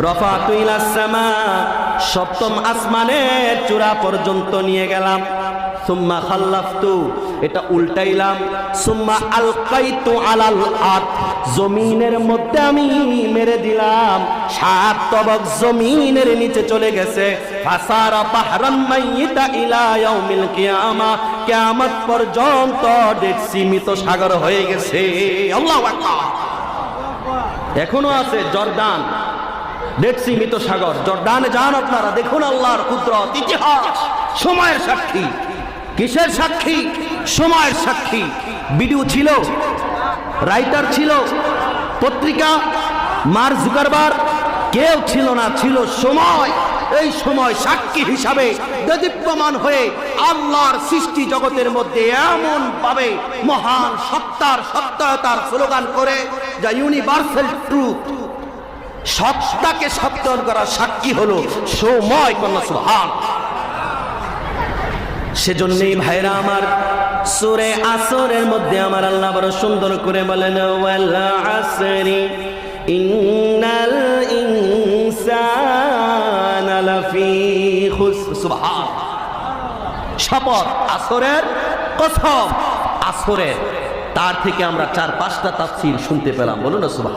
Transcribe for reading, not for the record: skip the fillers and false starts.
রাফাতু ইলাস সামা, সপ্তম আসমানের চূড়া পর্যন্ত নিয়ে গেলাম। সুম্মা খাল্লাফতু, এটা উল্টাইলাম। সুম্মা আলকাইতু আলাল আরদ, জমিনের মধ্যে আমি মেরে দিলাম। 7 তবক জমিনের নিচে চলে গেছে। ফাসারা বাহরান মাইয়িতা ইলা ইয়াউমিল কিয়ামা, কিয়ামত পর্যন্ত ডেড সি, মৃত সাগর হয়ে গেছে। আল্লাহু আকবার। এখনো আছে জর্দান, ডেড সি, মৃত সাগর। জর্দানে যান আপনারা, দেখুন আল্লাহর কুদরত। ইতিহাস সময়ের সাক্ষী। কিসের সাক্ষী? সময়ের সাক্ষী। ভিডিও ছিল, রাইটার ছিল, পত্রিকা, মার্ক জুকারবার্গ কেউ ছিল না, ছিল সময়। এই সময় সাক্ষী হিসাবে দেদীপ্যমান হয়ে আল্লাহর সৃষ্টি জগতের মধ্যে এমন ভাবে মহান সত্তার সত্যতার স্লোগান করে, যা ইউনিভার্সাল ট্রুথ, সত্তাকে সত্যায়ন করার সাক্ষী হলো সময়। কন্যা সুবহান। সেজন্যই ভাইরা আমার, সূরা আসরের মধ্যে আমার আল্লাহ বড় সুন্দর করে বলেন, ওয়াল আসরি ইন্নাল ইনসানা লাফি খুসর। সুবহান। শপথ, আসরের কসম, আসরের। তার থেকে আমরা 4-5টা তাফসীর শুনতে পেলাম। বলুন না সুবহান।